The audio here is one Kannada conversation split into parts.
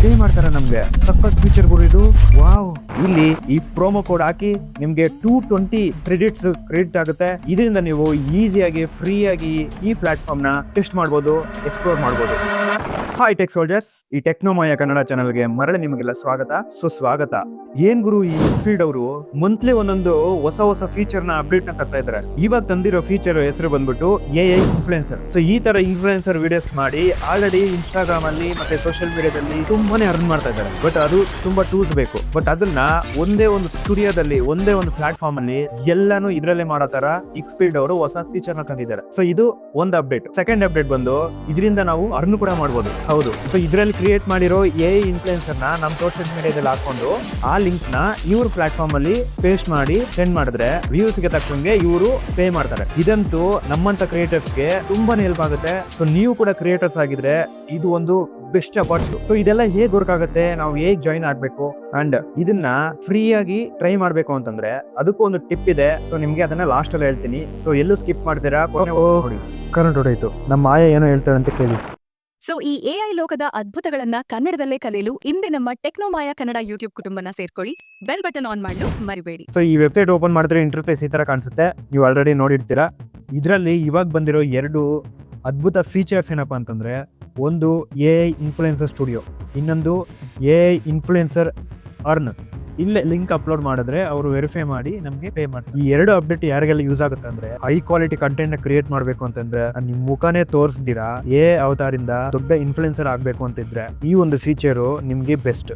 ಪೇ ಮಾಡ್ತಾರೆ ನಮ್ಗೆ. ಸಖತ್ ಫೀಚರ್ ಗುರು ಇದು. ವಾವ್, ಇಲ್ಲಿ ಈ ಪ್ರೋಮೋ ಕೋಡ್ ಹಾಕಿ ನಿಮ್ಗೆ 220 ಕ್ರೆಡಿಟ್ ಆಗುತ್ತೆ. ಇದರಿಂದ ನೀವು ಈಸಿಯಾಗಿ ಫ್ರೀ ಆಗಿ ಈ ಪ್ಲಾಟ್ಫಾರ್ಮ್ ನ ಟೆಸ್ಟ್ ಮಾಡಬಹುದು, ಎಕ್ಸ್ಪ್ಲೋರ್ ಮಾಡಬಹುದು. ಹಾಯ್ ಟೆಕ್ ಸೋಲ್ಜರ್ಸ್, ಈ ಟೆಕ್ನೋಮಾಯ ಕನ್ನಡ ಚಾನಲ್ಗೆ ಮರಳಿ ನಿಮಗೆಲ್ಲ ಸ್ವಾಗತ, ಸುಸ್ವಾಗತ. ಏನ್ ಗುರು, ಈ ಫೀಲ್ಡ್ ಅವರು ಮಂತ್ಲಿ ಒಂದೊಂದು ಹೊಸ ಫೀಚರ್ ನ ಅಪ್ಡೇಟ್ ನ ತರ್ತಾ ಇದಾರೆ. ಇವಾಗ ತಂದಿರೋ ಫೀಚರ್ ಹೆಸರು ಬಂದ್ಬಿಟ್ಟು AI ಇನ್ಫ್ಲುಯೆನ್ಸರ್. ಸೊ ಈ ತರ ಇನ್ಫ್ಲುಯೆನ್ಸರ್ ವಿಡಿಯೋಸ್ ಮಾಡಿ ಆಲ್ರೆಡಿ ಇನ್ಸ್ಟಾಗ್ರಾಮ್ ಅಲ್ಲಿ ಮತ್ತೆ ಸೋಷಿಯಲ್ ಮೀಡಿಯಾದಲ್ಲಿ ತುಂಬಾನೇ ಅರ್ನ್ ಮಾಡ್ತಾ ಇದ್ದಾರೆ. ಬಟ್ ಅದು ತುಂಬಾ ಟೂಲ್ಸ್ ಬೇಕು. ಬಟ್ ಅದನ್ನ ಒಂದೇ ಒಂದು ಸ್ಟುಡಿಯೋದಲ್ಲಿ, ಒಂದೇ ಒಂದು ಪ್ಲಾಟ್ಫಾರ್ಮ್ ಅಲ್ಲಿ ಎಲ್ಲಾನು ಇದ್ರಲ್ಲೇ ಮಾಡೋ ತರ ಎಕ್ಸ್ಪೀಡ್ ಅವರು ಹೊಸ ಫೀಚರ್ ನ ತಂದಿದ್ದಾರೆ. ಸೊ ಇದು ಒಂದು ಅಪ್ಡೇಟ್. ಸೆಕೆಂಡ್ ಅಪ್ಡೇಟ್ ಬಂದು ಇದರಿಂದ ನಾವು ಅರ್ನ್ ಕೂಡ ಮಾಡಬಹುದು. ಹೌದು, ಸೊ ಇದರಲ್ಲಿ ಕ್ರಿಯೇಟ್ ಮಾಡಿರೋ AI ಇನ್ಫ್ಲುಯೆನ್ಸರ್ ನ ನಮ್ಮ ಸೋಷಿಯಲ್ ಮೀಡಿಯಾದಲ್ಲಿ ಹಾಕೊಂಡು ಆ ಲಿಂಕ್ ನ ಇವ್ರ ಪ್ಲಾಟ್ಫಾರ್ಮ್ ಅಲ್ಲಿ ಪೇಸ್ಟ್ ಮಾಡಿ ಸೆಂಡ್ ಮಾಡಿದ್ರೆ ವ್ಯೂಸ್ ಗೆ ತಕ್ಕಂಗೆ ಇವರು ಪೇ ಮಾಡ್ತಾರೆ. ಇದಂತೂ ನಮ್ಮಂತ ಕ್ರಿಯೇಟರ್ಸ್ ಗೆ ತುಂಬಾನೇ ಹೆಲ್ಪ್ ಆಗುತ್ತೆ. ಸೊ ನೀವು ಕೂಡ ಕ್ರಿಯೇಟರ್ಸ್ ಆಗಿದ್ರೆ ಇದು ಒಂದು ಬೆಸ್ಟ್ ಅಪಾರ್ಚುನಿಟಿ. ಸೊ ಇದೆಲ್ಲ ಹೇಗ್ ವರ್ಕ್ ಆಗುತ್ತೆ, ನಾವು ಹೇಗ್ ಜಾಯಿನ್ ಆಗ್ಬೇಕು ಅಂಡ್ ಇದನ್ನ ಫ್ರೀ ಆಗಿ ಟ್ರೈ ಮಾಡ್ಬೇಕು ಅಂತಂದ್ರೆ ಅದಕ್ಕೂ ಒಂದು ಟಿಪ್ ಇದೆ. ಸೊ ನಿಮ್ಗೆ ಅದನ್ನ ಲಾಸ್ಟ್ ಅಲ್ಲಿ ಹೇಳ್ತೀನಿ. ಸೊ ಎಲ್ಲೂ ಸ್ಕಿಪ್ ಮಾಡ್ತೀರಾ. ಕರೆಂಟ್ ಹೊಡೆಯಿತು. ನಮ್ಮ ಮಾಯ ಏನೋ ಹೇಳ್ತಾರೆ ಅಂತ ಕೇಳಿ. ಸೊ ಈ AI ಲೋಕದ ಅದ್ಭುತಗಳನ್ನ ಕನ್ನಡದಲ್ಲೇ ಕಲಿಯಲು ಇಂದೇ ನಮ್ಮ ಟೆಕ್ನೋಮಾಯ ಕನ್ನಡ ಯೂಟ್ಯೂಬ್ ಕುಟುಂಬನ ಸೇರ್ಕೊಳ್ಳಿ. ಬೆಲ್ ಬಟನ್ ಆನ್ ಮಾಡಲು ಮರಿಬೇಡಿ. ಸೊ ಈ ವೆಬ್ಸೈಟ್ ಓಪನ್ ಮಾಡಿದ್ರೆ ಇಂಟರ್ಫೇಸ್ ಈ ತರ ಕಾಣಿಸುತ್ತೆ. ನೀವು ಆಲ್ರೆಡಿ ನೋಡಿರ್ತೀರಾ. ಇದರಲ್ಲಿ ಇವಾಗ ಬಂದಿರೋ ಎರಡು ಅದ್ಭುತ ಫೀಚರ್ಸ್ ಏನಪ್ಪಾ ಅಂತಂದ್ರೆ, ಒಂದು AI ಇನ್ಫ್ಲುಯೆನ್ಸರ್ ಸ್ಟುಡಿಯೋ, ಇನ್ನೊಂದು AI ಇನ್ಫ್ಲುಯೆನ್ಸರ್ ಅರ್ನ್. ಇಲ್ಲೇ ಲಿಂಕ್ ಅಪ್ಲೋಡ್ ಮಾಡಿದ್ರೆ ಅವರು ವೆರಿಫೈ ಮಾಡಿ ನಮಗೆ ಪೇ ಮಾಡ್ತಾರೆ. ಈ ಎರಡು ಅಪ್ಡೇಟ್ ಯಾರಿಗೆಲ್ಲ ಯೂಸ್ ಆಗುತ್ತೆ ಅಂದ್ರೆ, ಹೈ ಕ್ವಾಲಿಟಿ ಕಂಟೆಂಟ್ ನ ಕ್ರಿಯೇಟ್ ಮಾಡ್ಬೇಕು ಅಂತಂದ್ರೆ, ನಿಮ್ ಮುಖನೇ ತೋರಿಸ್ದಿರಾ AI ಅವತಾರಿಂದ ದೊಡ್ಡ ಇನ್ಫ್ಲುಯೆನ್ಸರ್ ಆಗ್ಬೇಕು ಅಂತಿದ್ರೆ ಈ ಒಂದು ಫೀಚರ್ ನಿಮ್ಗೆ ಬೆಸ್ಟ್.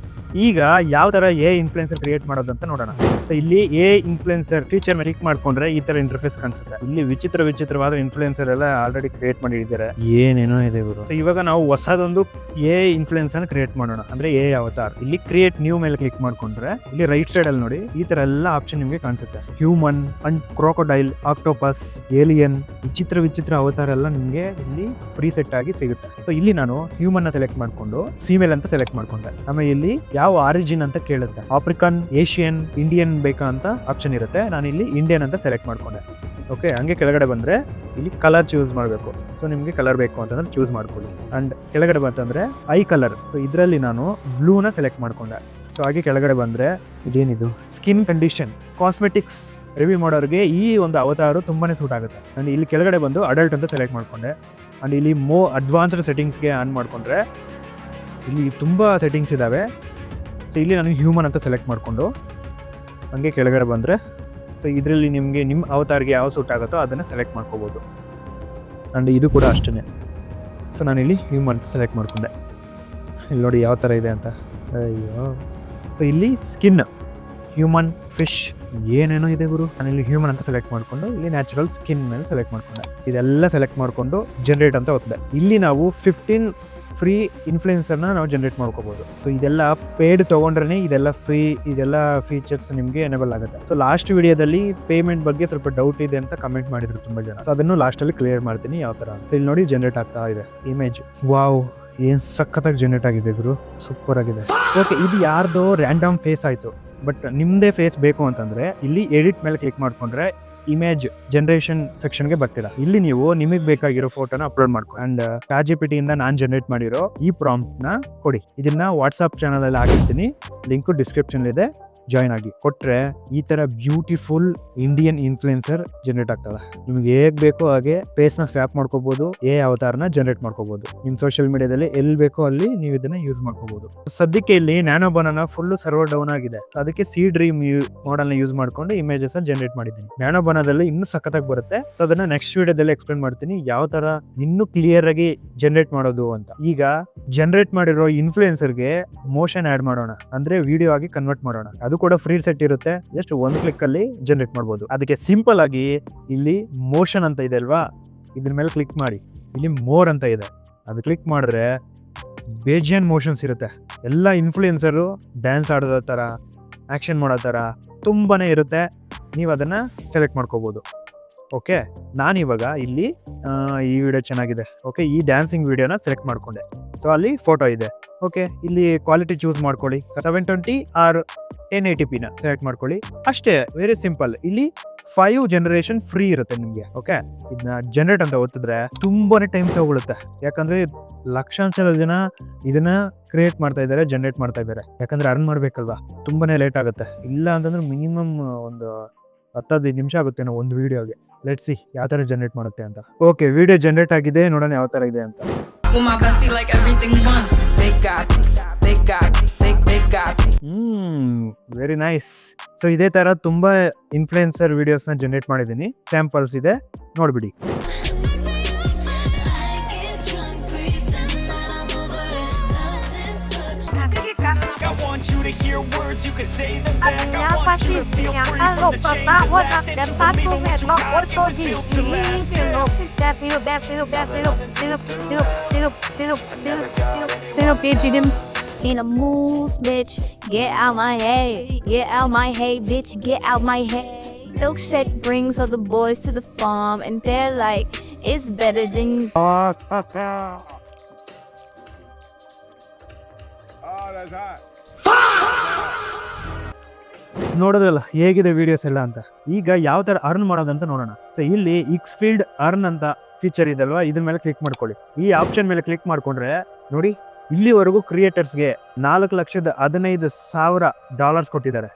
ಈಗ ಯಾವ ತರ AI ಇನ್ಫ್ಲುಯೆನ್ಸರ್ ಕ್ರಿಯೇಟ್ ಮಾಡೋದಂತ ನೋಡೋಣ. ಇಲ್ಲಿ AI ಇನ್ಫ್ಲುಯೆನ್ಸರ್ ಫೀಚರ್ ಕ್ಲಿಕ್ ಮಾಡ್ಕೊಂಡ್ರೆ ಈ ತರ ಇಂಟರ್ಫೇಸ್ ಕಾಣಿಸುತ್ತೆ. ಇಲ್ಲಿ ವಿಚಿತ್ರವಾದ ಇನ್ಫ್ಲುಯೆನ್ಸರ್ ಎಲ್ಲ ಆಲ್ರೆಡಿ ಕ್ರಿಯೇಟ್ ಮಾಡಿದ್ದಾರೆ. ಏನೇನೋ ಇದೆ ಗುರು. ಇವಾಗ ನಾವು ಹೊಸದೊಂದು AI ಇನ್ಫ್ಲುಯೆನ್ಸರ್ ಕ್ರಿಯೇಟ್ ಮಾಡೋಣ. ಅಂದ್ರೆ AI ಅವತಾರ್. ಇಲ್ಲಿ ಕ್ರಿಯೇಟ್ ನ್ಯೂ ಮೇಲೆ ಕ್ಲಿಕ್ ಮಾಡ್ಕೊಂಡ್ರೆ ಇಲ್ಲಿ ರೈಟ್ ಸೈಡ್ ಅಲ್ಲಿ ನೋಡಿ ಈ ತರ ಎಲ್ಲ ಆಪ್ಷನ್ ನಿಮಗೆ ಕಾಣಿಸುತ್ತೆ. Human and crocodile, octopus, alien, ವಿಚಿತ್ರ ಅವತಾರ ಎಲ್ಲ ನಿಮ್ಗೆ ಇಲ್ಲಿ ಪ್ರೀಸೆಟ್ ಆಗಿ ಸಿಗುತ್ತೆ. ಸೊ ಇಲ್ಲಿ ನಾನು ಹ್ಯೂಮನ್ ನ ಸೆಲೆಕ್ಟ್ ಮಾಡ್ಕೊಂಡು ಫೀಮೇಲ್ ಅಂತ ಸೆಲೆಕ್ಟ್ ಮಾಡ್ಕೊಂಡೆ. ಆಮೇಲೆ ಇಲ್ಲಿ ಯಾವ ಆರಿಜಿನ್ ಅಂತ ಕೇಳುತ್ತೆ. ಆಫ್ರಿಕನ್, ಏಷಿಯನ್, ಇಂಡಿಯನ್ ಬೇಕಾ ಅಂತ ಆಪ್ಷನ್ ಇರುತ್ತೆ. ನಾನು ಇಲ್ಲಿ ಇಂಡಿಯನ್ ಅಂತ ಸೆಲೆಕ್ಟ್ ಮಾಡ್ಕೊಂಡೆ. ಓಕೆ, ಹಂಗೆ ಕೆಳಗಡೆ ಬಂದ್ರೆ ಇಲ್ಲಿ ಕಲರ್ ಚೂಸ್ ಮಾಡಬೇಕು. ಸೊ ನಿಮ್ಗೆ ಕಲರ್ ಬೇಕು ಅಂತಂದ್ರೆ ಚೂಸ್ ಮಾಡ್ಕೊಳ್ಳಿ. ಅಂಡ್ ಕೆಳಗಡೆ ಬಂತಂದ್ರೆ ಐ ಕಲರ್. ಸೊ ಇದರಲ್ಲಿ ನಾನು ಬ್ಲೂನ ಸೆಲೆಕ್ಟ್ ಮಾಡ್ಕೊಂಡೆ. ಸೊ ಹಾಗೆ ಕೆಳಗಡೆ ಬಂದ್ರೆ ಇದೇನಿದು, ಸ್ಕಿನ್ ಕಂಡೀಷನ್, ಕಾಸ್ಮೆಟಿಕ್ಸ್ ರಿವ್ಯೂ ಮಾಡೋರಿಗೆ ಈ ಒಂದು ಅವತಾರು ತುಂಬಾನೇ ಸೂಟ್ ಆಗುತ್ತೆ. ನಾನು ಇಲ್ಲಿ ಕೆಳಗಡೆ ಬಂದು ಅಡಲ್ಟ್ ಅಂತ ಸೆಲೆಕ್ಟ್ ಮಾಡ್ಕೊಂಡೆ. ಅಂಡ್ ಇಲ್ಲಿ ಅಡ್ವಾನ್ಸ್ಡ್ ಸೆಟ್ಟಿಂಗ್ಸ್ಗೆ ಆನ್ ಮಾಡ್ಕೊಂಡ್ರೆ ಇಲ್ಲಿ ತುಂಬಾ ಸೆಟ್ಟಿಂಗ್ಸ್ ಇದಾವೆ. ಸೊ ಇಲ್ಲಿ ನಾನು ಹ್ಯೂಮನ್ ಅಂತ ಸೆಲೆಕ್ಟ್ ಮಾಡ್ಕೊಂಡು ಹಂಗೆ ಕೆಳಗಡೆ ಬಂದ್ರೆ ಸೊ ಇದರಲ್ಲಿ ನಿಮಗೆ ನಿಮ್ಮ ಅವತಾರ್ಗೆ ಯಾವ ಸೂಟ್ ಆಗುತ್ತೋ ಅದನ್ನು ಸೆಲೆಕ್ಟ್ ಮಾಡ್ಕೋಬೋದು. ಅಂಡ್ ಇದು ಕೂಡ ಅಷ್ಟೇ. ಸೊ ನಾನಿಲ್ಲಿ ಹ್ಯೂಮನ್ ಸೆಲೆಕ್ಟ್ ಮಾಡ್ಕೊಂಡೆ. ಇಲ್ಲಿ ನೋಡಿ ಯಾವ ಥರ ಇದೆ ಅಂತ. ಅಯ್ಯೋ, ಸೊ ಇಲ್ಲಿ ಸ್ಕಿನ್, ಹ್ಯೂಮನ್, ಫಿಶ್, ಏನೇನೋ ಇದೆ ಗುರು. ನಾನಿಲ್ಲಿ ಹ್ಯೂಮನ್ ಅಂತ ಸೆಲೆಕ್ಟ್ ಮಾಡಿಕೊಂಡು ಇಲ್ಲಿ ನ್ಯಾಚುರಲ್ ಸ್ಕಿನ್ ಮೇಲೆ ಸೆಲೆಕ್ಟ್ ಮಾಡ್ಕೊಂಡೆ. ಇದೆಲ್ಲ ಸೆಲೆಕ್ಟ್ ಮಾಡಿಕೊಂಡು ಜನರೇಟ್ ಅಂತ ಒತ್ತಿದೆ. ಇಲ್ಲಿ ನಾವು 15 ಫ್ರೀ ಇನ್ಫ್ಲುಯೆನ್ಸರ್ನ ನಾವು ಜನರೇಟ್ ಮಾಡ್ಕೋಬಹುದು. ಸೊ ಇದೆಲ್ಲ ಪೇಡ್ ತೊಗೊಂಡ್ರೆ ಇದೆಲ್ಲ ಫ್ರೀ, ಇದೆಲ್ಲ ಫೀಚರ್ಸ್ ನಿಮಗೆ ಎನೇಬಲ್ ಆಗುತ್ತೆ. ಸೊ ಲಾಸ್ಟ್ ವಿಡಿಯೋದಲ್ಲಿ ಪೇಮೆಂಟ್ ಬಗ್ಗೆ ಸ್ವಲ್ಪ ಡೌಟ್ ಇದೆ ಅಂತ ಕಮೆಂಟ್ ಮಾಡಿದ್ರು ತುಂಬಾ ಜನ. ಸೊ ಅದನ್ನು ಲಾಸ್ಟಲ್ಲಿ ಕ್ಲಿಯರ್ ಮಾಡ್ತೀನಿ ಯಾವ ಥರ. ಸೊ ಇಲ್ಲಿ ನೋಡಿ ಜನರೇಟ್ ಆಗ್ತಾ ಇದೆ ಇಮೇಜ್. ವಾವ್, ಏನ್ ಸಖತ್ತಾಗಿ ಜನರೇಟ್ ಆಗಿದೆ ಗುರು, ಸೂಪರ್ ಆಗಿದೆ. ಓಕೆ, ಇದು ಯಾರ್ದೋ ರ್ಯಾಂಡಮ್ ಫೇಸ್ ಆಯ್ತು. ಬಟ್ ನಿಮ್ದೇ ಫೇಸ್ ಬೇಕು ಅಂತಂದ್ರೆ ಇಲ್ಲಿ ಎಡಿಟ್ ಮೇಲೆ ಕ್ಲಿಕ್ ಮಾಡ್ಕೊಂಡ್ರೆ ಇಮೇಜ್ ಜನರೇಷನ್ ಸೆಕ್ಷನ್ಗೆ ಬರ್ತೀರಾ. ಇಲ್ಲಿ ನೀವು ನಿಮಗೆ ಬೇಕಾಗಿರೋ ಫೋಟೋನ ಅಪ್ಲೋಡ್ ಮಾಡ್ಕೊ. ಅಂಡ್ ChatGPT ಇಂದ ನಾನು ಜನರೇಟ್ ಮಾಡಿರೋ ಈ ಪ್ರಾಂಪ್ಟ್ ನ ಕೊಡಿ. ಇದನ್ನ ವಾಟ್ಸ್ಆಪ್ ಚಾನಲ್ ಅಲ್ಲಿ ಹಾಕಿರ್ತೀನಿ, ಲಿಂಕ್ ಡಿಸ್ಕ್ರಿಪ್ಷನ್ ಇದೆ, ಜಾಯಿನ್ ಆಗಿ. ಕೊಟ್ರೆ ಈ ತರ ಬ್ಯೂಟಿಫುಲ್ ಇಂಡಿಯನ್ ಇನ್ಫ್ಲುಯೆನ್ಸರ್ ಜನರೇಟ್ ಆಗ್ತದೆ. ನಿಮ್ಗೆ ಹೇಗ್ ಬೇಕೋ ಹಾಗೆ ಫೇಸ್ ನ ಸ್ವ್ಯಾಪ್ ಮಾಡ್ಕೋಬಹುದು, AI ಅವತಾರನ ಜನರೇಟ್ ಮಾಡ್ಕೋಬಹುದು. ನಿಮ್ ಸೋಷಿಯಲ್ ಮೀಡಿಯಾದಲ್ಲಿ ಎಲ್ಲಿ ಬೇಕೋ ಅಲ್ಲಿ ನೀವು ಇದನ್ನ ಯೂಸ್ ಮಾಡ್ಕೋಬಹುದು. ಸದ್ಯಕ್ಕೆ ಇಲ್ಲಿ nano banana full server down ಆಗಿದೆ. ಅದಕ್ಕೆ C-Dream ಮಾಡೆಲ್ ನ ಯೂಸ್ ಮಾಡ್ಕೊಂಡು ಇಮೇಜಸ್ ಜನರೇಟ್ ಮಾಡಿದ್ದೀನಿ. ನ್ಯಾನೋ ಬನಾದಲ್ಲಿ ಇನ್ನೂ ಸಖತ್ತಾಗಿ ಬರುತ್ತೆ. ಸೊ ಅದನ್ನ ನೆಕ್ಸ್ಟ್ ವಿಡಿಯೋದಲ್ಲಿ ಎಕ್ಸ್ಪ್ಲೇನ್ ಮಾಡ್ತೀನಿ ಯಾವ ತರ ಇನ್ನೂ ಕ್ಲಿಯರ್ ಆಗಿ ಜನರೇಟ್ ಮಾಡೋದು ಅಂತ. ಈಗ ಜನರೇಟ್ ಮಾಡಿರೋ ಇನ್ಫ್ಲುಯೆನ್ಸರ್ಗೆ ಮೋಷನ್ ಆಡ್ ಮಾಡೋಣ, ಅಂದ್ರೆ ವಿಡಿಯೋ ಆಗಿ ಕನ್ವರ್ಟ್ ಮಾಡೋಣ. ಅದು ಕೂಡ ಫ್ರೀ ಸೆಟ್ ಇರುತ್ತೆ. ಜಸ್ಟ್ ಒಂದು ಕ್ಲಿಕ್ ಅಲ್ಲಿ ಜನರೇಟ್ ಮಾಡಬಹುದು. ಅದಕ್ಕೆ ಸಿಂಪಲ್ ಆಗಿ ಇಲ್ಲಿ ಮೋಷನ್ ಅಂತ ಇದೆ ಅಲ್ವಾ, ಇದ್ರ ಮೇಲೆ ಕ್ಲಿಕ್ ಮಾಡಿ. ಇಲ್ಲಿ ಮೋರ್ ಅಂತ ಇದೆ, ಅದು ಕ್ಲಿಕ್ ಮಾಡಿದ್ರೆ ಬೇಜಿಯನ್ ಮೋಷನ್ಸ್ ಇರುತ್ತೆ. ಎಲ್ಲ ಇನ್ಫ್ಲುಯೆನ್ಸರು ಡ್ಯಾನ್ಸ್ ಆಡೋ ತರ, ಆಕ್ಷನ್ ಮಾಡೋ ತರ ತುಂಬಾನೇ ಇರುತ್ತೆ. ನೀವು ಅದನ್ನ ಸೆಲೆಕ್ಟ್ ಮಾಡ್ಕೋಬಹುದು. ಓಕೆ, ನಾನಿವಾಗ ಇಲ್ಲಿ ಈ ವಿಡಿಯೋ ಚೆನ್ನಾಗಿದೆ, ಓಕೆ, ಈ ಡ್ಯಾನ್ಸಿಂಗ್ ವಿಡಿಯೋನ ಸೆಲೆಕ್ಟ್ ಮಾಡ್ಕೊಂಡೆ. ಸೊ ಅಲ್ಲಿ ಫೋಟೋ ಇದೆ. ಓಕೆ, ಇಲ್ಲಿ ಕ್ವಾಲಿಟಿ ಚೂಸ್ ಮಾಡ್ಕೊಳ್ಳಿ, 720 ಆರ್ 1080p ಸೆಲೆಕ್ಟ್ ಮಾಡ್ಕೊಳ್ಳಿ. ಅಷ್ಟೇ, ವೆರಿ ಸಿಂಪಲ್. ಇಲ್ಲಿ 5 ಜನರೇಷನ್ ಫ್ರೀ ಇರುತ್ತೆ ನಿಮಗೆ. ಓಕೆ, ಇದನ್ನ ಜನರೇಟ್ ಅಂತ ಒತ್ತಿದ್ರೆ ತುಂಬಾನೇ ಟೈಮ್ ತಗೊಳುತ್ತೆ. ಯಾಕಂದ್ರೆ ಲಕ್ಷಾಂತರ ಜನ ಇದನ್ನ ಕ್ರಿಯೇಟ್ ಮಾಡ್ತಾ ಇದ್ದಾರೆ, ಜನರೇಟ್ ಮಾಡ್ತಾ ಇದ್ದಾರೆ. ಯಾಕಂದ್ರೆ ಅರ್ನ್ ಮಾಡ್ಬೇಕಲ್ವಾ, ತುಂಬಾನೇ ಲೇಟ್ ಆಗುತ್ತೆ. ಇಲ್ಲ ಅಂತಂದ್ರೆ ಮಿನಿಮಮ್ ಒಂದು 10-15 ನಿಮಿಷ ಆಗುತ್ತೆ ಒಂದು ವಿಡಿಯೋಗೆ. ಲೆಟ್ಸ್ ಸಿ ಯಾವ ತರ ಜನರೇಟ್ ಮಾಡುತ್ತೆ ಅಂತ. ಓಕೆ, ವಿಡಿಯೋ ಜನರೇಟ್ ಆಗಿದೆ, ನೋಡೋಣ ಯಾವ ತರ ಇದೆ ಅಂತ. Very nice. ಸೊ ಇದೇ ತರ ತುಂಬಾ ಇನ್ಫ್ಲುಯೆನ್ಸರ್ ವಿಡಿಯೋಸ್ ನ ಜನರೇಟ್ ಮಾಡಿದೀನಿ. ಸ್ಯಾಂಪಲ್ಸ್ ಇದೆ, ನೋಡ್ಬಿಡಿ. In a moves, bitch, get out my head, get out my head, bitch, get out my head. Milkshake brings all the boys to the farm, and they're like, it's better than. Oh, that's hot. ನೋಡೋದಲ್ಲ ಹೇಗಿದೆ ವಿಡಿಯೋಸ್ ಎಲ್ಲ ಅಂತ. ಈಗ ಯಾವ ತರ ಅರ್ನ್ ಮಾಡೋದಂತ ನೋಡೋಣ. ಸೊ ಇಲ್ಲಿ Xfield ಅರ್ನ್ ಅಂತ ಫೀಚರ್ ಇದಲ್ವಾ, ಇದ್ರ ಮೇಲೆ ಕ್ಲಿಕ್ ಮಾಡ್ಕೊಳ್ಳಿ. ಈ ಆಪ್ಷನ್ ಮೇಲೆ ಕ್ಲಿಕ್ ಮಾಡ್ಕೊಂಡ್ರೆ ನೋಡಿ, ಇಲ್ಲಿವರೆಗೂ ಕ್ರಿಯೇಟರ್ಸ್ಗೆ $4,15,000 ಕೊಟ್ಟಿದ್ದಾರೆ.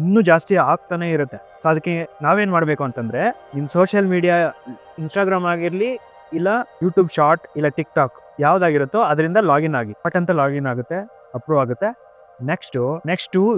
ಇನ್ನೂ ಜಾಸ್ತಿ ಆಗ್ತಾನೆ ಇರುತ್ತೆ. ಸೊ ಅದಕ್ಕೆ ನಾವೇನ್ ಮಾಡ್ಬೇಕು ಅಂತಂದ್ರೆ, ನಿಮ್ ಸೋಷಿಯಲ್ ಮೀಡಿಯಾ ಇನ್ಸ್ಟಾಗ್ರಾಮ್ ಆಗಿರ್ಲಿ, ಇಲ್ಲ ಯೂಟ್ಯೂಬ್ ಶಾರ್ಟ್, ಇಲ್ಲ ಟಿಕ್ಟಾಕ್ ಯಾವ್ದಾಗಿರುತ್ತೋ ಅದರಿಂದ ಲಾಗಿನ್ ಆಗಿ ಅಂತ ಲಾಗಿನ್ ಆಗುತ್ತೆ, ಅಪ್ರೂವ್ ಆಗುತ್ತೆ. ನೆಕ್ಸ್ಟ್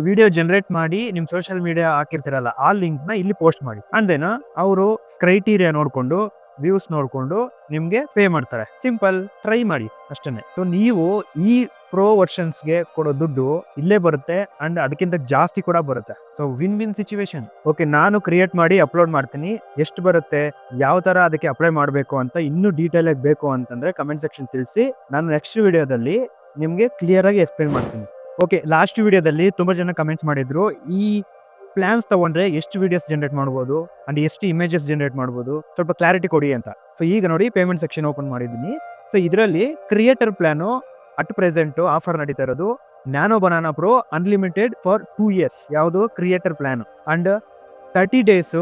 ವಿಡಿಯೋ ಜನರೇಟ್ ಮಾಡಿ ನಿಮ್ ಸೋಷಿಯಲ್ ಮೀಡಿಯಾ ಹಾಕಿರ್ತಿರಲ್ಲ, ಆ ಲಿಂಕ್ ನ ಇಲ್ಲಿ ಪೋಸ್ಟ್ ಮಾಡಿ. ಅಂಡ್ ದೆನ್ ಅವರು ಕ್ರೈಟೀರಿಯಾ ನೋಡ್ಕೊಂಡು, ವ್ಯೂಸ್ ನೋಡ್ಕೊಂಡು ನಿಮ್ಗೆ ಪೇ ಮಾಡ್ತಾರೆ. ಸಿಂಪಲ್, ಟ್ರೈ ಮಾಡಿ ಅಷ್ಟೇ. ಸೊ ನೀವು ಈ ಪ್ರೋ ವರ್ಷನ್ಸ್ಗೆ ಕೊಡೋ ದುಡ್ಡು ಇಲ್ಲೇ ಬರುತ್ತೆ, ಅಂಡ್ ಅದಕ್ಕಿಂತ ಜಾಸ್ತಿ ಕೂಡ ಬರುತ್ತೆ. So win win situation. Okay, ನಾನು ಕ್ರಿಯೇಟ್ ಮಾಡಿ ಅಪ್ಲೋಡ್ ಮಾಡ್ತೀನಿ. ಎಷ್ಟು ಬರುತ್ತೆ, ಯಾವ ತರ ಅದಕ್ಕೆ ಅಪ್ಲೈ ಮಾಡಬೇಕು ಅಂತ ಇನ್ನೂ ಡೀಟೇಲ್ ಆಗಿ ಬೇಕು ಅಂತಂದ್ರೆ ಕಮೆಂಟ್ ಸೆಕ್ಷನ್ ತಿಳಿಸಿ. ನಾನು ನೆಕ್ಸ್ಟ್ ವಿಡಿಯೋದಲ್ಲಿ ನಿಮ್ಗೆ ಕ್ಲಿಯರ್ ಆಗಿ ಎಕ್ಸ್ಪ್ಲೇನ್ ಮಾಡ್ತೀನಿ. ಓಕೆ, ಲಾಸ್ಟ್ ವಿಡಿಯೋದಲ್ಲಿ ತುಂಬಾ ಜನ ಕಮೆಂಟ್ಸ್ ಮಾಡಿದ್ರು, ಈ ಪ್ಲಾನ್ಸ್ ತಗೊಂಡ್ರೆ ಎಷ್ಟು ವಿಡಿಯೋಸ್ ಜನರೇಟ್ ಮಾಡ್ಬೋದು ಅಂಡ್ ಎಷ್ಟು ಇಮೇಜಸ್ ಜನರೇಟ್ ಮಾಡ್ಬೋದು, ಸ್ವಲ್ಪ ಕ್ಲಾರಿಟಿ ಕೊಡಿ ಅಂತ. ಸೊ ಈಗ ನೋಡಿ, ಪೇಮೆಂಟ್ ಸೆಕ್ಷನ್ ಓಪನ್ ಮಾಡಿದ್ದೀನಿ. ಸೊ ಇದರಲ್ಲಿ creator plan at present offer ನಡೀತಾ ಇರೋದು nano banana pro unlimited for 2 years. ಯಾವುದು creator plan and 30 days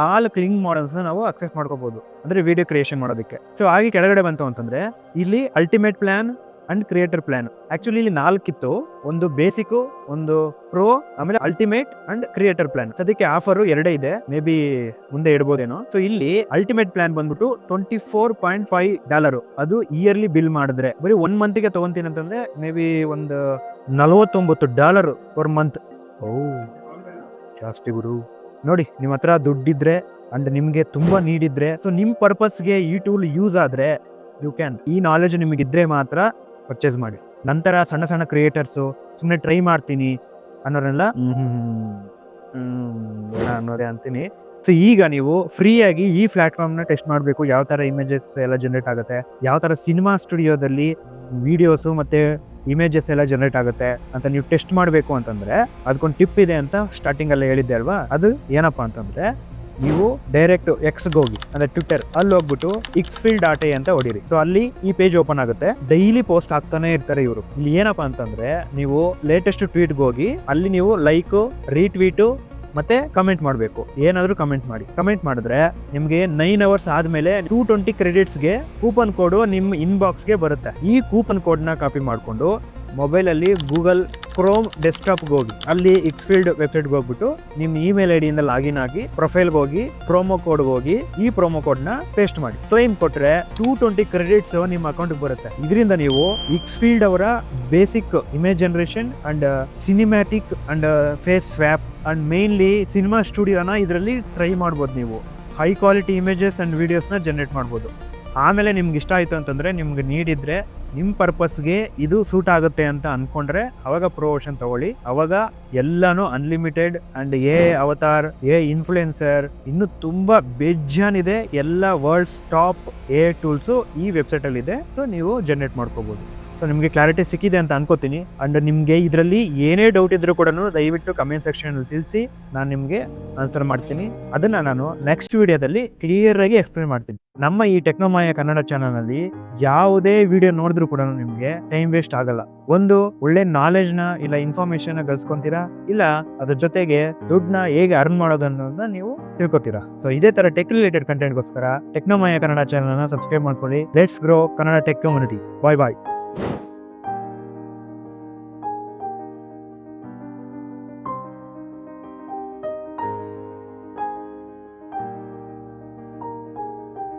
all cling models ನಾವು ಅಕ್ಸೆಸ್ ಮಾಡ್ಕೋಬಹುದು, ಅಂದ್ರೆ ವಿಡಿಯೋ ಕ್ರಿಯೇಷನ್ ಮಾಡೋದಕ್ಕೆ. ಸೊ ಹಾಗೆ ಕೆಳಗಡೆ ಬಂತು ಅಂತಂದ್ರೆ ಇಲ್ಲಿ ultimate plan and creator plan. Actually ಇಲ್ಲಿ 4 ಇತ್ತು, ಒಂದು ಬೇಸಿಕ್, ಒಂದು ಪ್ರೋ, ಆಮೇಲೆ ಅಲ್ಟಿಮೇಟ್ ಅಂಡ್ ಕ್ರಿಯೇಟರ್ ಪ್ಲಾನ್. ಅದಕ್ಕೆ ಆಫರ್ 2 ಇದೆ, ಮೇ ಬಿ ಮುಂದೆ ಇಡ್ಬೋದೇನೋ. ಸೊ ಇಲ್ಲಿ ಅಲ್ಟಿಮೇಟ್ ಪ್ಲಾನ್ ಬಂದ್ಬಿಟ್ಟು $24.5. ಅದು ಇಯರ್ಲಿ ಬಿಲ್ ಮಾಡಿದ್ರೆ, ಬರೀ 1 monthಗೆ ತಗೊಂತೀನಿ ಅಂತಂದ್ರೆ ಮೇ ಬಿ ಒಂದು $49 ಪರ್ ಮಂತ್. ಓ, ಜಾಸ್ತಿ ಗುರು. ನೋಡಿ, ನಿಮ್ಮ ಹತ್ರ ದುಡ್ಡಿದ್ರೆ ಅಂಡ್ ನಿಮ್ಗೆ ತುಂಬಾ ನೀಡಿದ್ರೆ, ಸೊ ನಿಮ್ ಪರ್ಪಸ್ಗೆ ಈ ಟೂಲ್ ಯೂಸ್ ಆದ್ರೆ ಯು ಕ್ಯಾನ್. ಈ ನಾಲೆಜ್ ನಿಮಗಿದ್ರೆ ಮಾತ್ರ ಪರ್ಚೇಸ್ ಮಾಡಿ. ನಂತರ ಸಣ್ಣ ಸಣ್ಣ ಕ್ರಿಯೇಟರ್ಸು ಸುಮ್ಮನೆ ಟ್ರೈ ಮಾಡ್ತೀನಿ ಅನ್ನೋರೆಲ್ಲ ಅನ್ನೋದೇ ಅಂತೀನಿ. ಸೊ ಈಗ ನೀವು ಫ್ರೀಯಾಗಿ ಈ ಪ್ಲಾಟ್ಫಾರ್ಮ್ನ ಟೆಸ್ಟ್ ಮಾಡಬೇಕು, ಯಾವ ಥರ ಇಮೇಜಸ್ ಎಲ್ಲ ಜನರೇಟ್ ಆಗುತ್ತೆ, ಯಾವ ಥರ ಸಿನಿಮಾ ಸ್ಟುಡಿಯೋದಲ್ಲಿ ವಿಡಿಯೋಸು ಮತ್ತು ಇಮೇಜಸ್ ಎಲ್ಲ ಜನರೇಟ್ ಆಗುತ್ತೆ ಅಂತ ನೀವು ಟೆಸ್ಟ್ ಮಾಡಬೇಕು ಅಂತಂದರೆ ಅದಕ್ಕೊಂದು ಟಿಪ್ ಇದೆ ಅಂತ ಸ್ಟಾರ್ಟಿಂಗಲ್ಲೇ ಹೇಳಿದ್ದೆ ಅಲ್ವಾ. ಅದು ಏನಪ್ಪ ಅಂತಂದರೆ, ನೀವು ಡೈರೆಕ್ಟ್ ಎಕ್ಸ್ಗೆ ಹೋಗಿ, ಅಂದ್ರೆ ಟ್ವಿಟರ್, ಅಲ್ಲಿ ಹೋಗ್ಬಿಟ್ಟು Xfield.a ಅಂತ ಹೊಡೀರಿ. ಸೊ ಅಲ್ಲಿ ಈ ಪೇಜ್ ಓಪನ್ ಆಗುತ್ತೆ. ಡೈಲಿ ಪೋಸ್ಟ್ ಆಗ್ತಾನೆ ಇರ್ತಾರೆ ಇವರು. ಇಲ್ಲಿ ಏನಪ್ಪಾ ಅಂತಂದ್ರೆ, ನೀವು ಲೇಟೆಸ್ಟ್ ಟ್ವೀಟ್ಗೆ ಹೋಗಿ ಅಲ್ಲಿ ನೀವು ಲೈಕ್, ರೀಟ್ವೀಟು ಮತ್ತೆ ಕಮೆಂಟ್ ಮಾಡಬೇಕು. ಏನಾದರೂ ಕಮೆಂಟ್ ಮಾಡಿ. ಕಮೆಂಟ್ ಮಾಡಿದ್ರೆ ನಿಮಗೆ 9 hours ಆದ್ಮೇಲೆ 220 ಕ್ರೆಡಿಟ್ಸ್ಗೆ ಕೂಪನ್ ಕೋಡು ನಿಮ್ಮ ಇನ್ಬಾಕ್ಸ್ಗೆ ಬರುತ್ತೆ. ಈ ಕೂಪನ್ ಕೋಡ್ನ ಕಾಪಿ ಮಾಡಿಕೊಂಡು ಮೊಬೈಲಲ್ಲಿ ಗೂಗಲ್ ಕ್ರೋಮ್ ಡೆಸ್ಕ್ಟಾಪ್ಗೆ ಹೋಗಿ, ಅಲ್ಲಿ Xfield ವೆಬ್ಸೈಟ್ಗೆ ಹೋಗ್ಬಿಟ್ಟು ನಿಮ್ಮ ಇಮೇಲ್ ಐ ಡಿಯಿಂದ ಲಾಗಿನ್ ಆಗಿ ಪ್ರೊಫೈಲ್ಗೆ ಹೋಗಿ ಪ್ರೊಮೋ ಕೋಡ್ಗೆ ಹೋಗಿ ಈ ಪ್ರೊಮೋ ಕೋಡ್ನ ಪೇಸ್ಟ್ ಮಾಡಿ. ಕ್ಲೈಮ್ ಕೊಟ್ರೆ 220 ಕ್ರೆಡಿಟ್ಸ್ ನಿಮ್ಮ ಅಕೌಂಟ್ಗೆ ಬರುತ್ತೆ. ಇದರಿಂದ ನೀವು Xfield ಅವರ basic image generation and cinematic and face swap and mainly cinema ಸ್ಟುಡಿಯೋನ ಇದರಲ್ಲಿ ಟ್ರೈ ಮಾಡ್ಬೋದು. ನೀವು ಹೈ ಕ್ವಾಲಿಟಿ ಇಮೇಜಸ್ ಅಂಡ್ ವಿಡಿಯೋಸ್ನ ಜನರೇಟ್ ಮಾಡ್ಬೋದು. ಆಮೇಲೆ ನಿಮ್ಗೆ ಇಷ್ಟ ಆಯಿತು ಅಂತಂದರೆ, ನಿಮ್ಗೆ ನೀಡಿದ್ರೆ, ನಿಮ್ಮ ಪರ್ಪಸ್ಗೆ ಇದು ಸೂಟ್ ಆಗುತ್ತೆ ಅಂತ ಅಂದ್ಕೊಂಡ್ರೆ ಅವಾಗ ಪ್ರೋ ವರ್ಷನ್ ತಗೊಳ್ಳಿ. ಅವಾಗ ಎಲ್ಲಾನು ಅನ್ಲಿಮಿಟೆಡ್ ಅಂಡ್ ಅವತಾರ್, ಇನ್ಫ್ಲುಯೆನ್ಸರ್, ಇನ್ನು ತುಂಬ ಬೇಜಾನಿದೆ. ಎಲ್ಲ ವರ್ಲ್ಡ್ಸ್ ಟಾಪ್ ಟೂಲ್ಸು ಈ ವೆಬ್ಸೈಟಲ್ಲಿ ಇದೆ. ಸೊ ನೀವು ಜನರೇಟ್ ಮಾಡ್ಕೋಬೋದು. ಸೊ ನಿಮಗೆ ಕ್ಲಾರಿಟಿ ಸಿಕ್ಕಿದೆ ಅಂತ ಅನ್ಕೋತೀನಿ. ಅಂಡ್ ನಿಮಗೆ ಇದರಲ್ಲಿ ಏನೇ ಡೌಟ್ ಇದ್ರೂ ಕೂಡ ದಯವಿಟ್ಟು ಕಮೆಂಟ್ ಸೆಕ್ಷನಲ್ಲಿ ತಿಳಿಸಿ, ನಾನು ನಿಮಗೆ ಆನ್ಸರ್ ಮಾಡ್ತೀನಿ. ಅದನ್ನು ನಾನು ನೆಕ್ಸ್ಟ್ ವಿಡಿಯೋದಲ್ಲಿ ಕ್ಲಿಯರ್ ಆಗಿ ಎಕ್ಸ್ಪ್ಲೇನ್ ಮಾಡ್ತೀನಿ. ನಮ್ಮ ಈ ಟೆಕ್ನೋಮಾಯ ಕನ್ನಡ ಚಾನಲಲ್ಲಿ ಯಾವುದೇ ವಿಡಿಯೋ ನೋಡಿದ್ರು ಕೂಡ ನಿಮಗೆ ಟೈಮ್ ವೇಸ್ಟ್ ಆಗಲ್ಲ. ಒಂದು ಒಳ್ಳೆ ನಾಲೆಜ್ನ ಇಲ್ಲ ಇನ್ಫಾರ್ಮೇಶನ್ ಗಳಿಸ್ಕೊಂತೀರಾ, ಇಲ್ಲ ಅದ್ರ ಜೊತೆಗೆ ದುಡ್ಡನ್ನ ಹೇಗೆ ಅರ್ನ್ ಮಾಡೋದು ಅನ್ನೋದನ್ನ ನೀವು ತಿಳ್ಕೊತೀರಾ. ಸೊ ಇದೇ ತರ ಟೆಕ್ ರಿಲೇಟೆಡ್ ಕಂಟೆಂಟ್ಗೋಸ್ಕರ ಟೆಕ್ನೋಮಾಯ ಕನ್ನಡ ಚಾನಲ್ನ ಸಬ್ಸ್ಕ್ರೈಬ್ ಮಾಡ್ಕೊಳ್ಳಿ. Let's grow Kannada tech community. Bye bye.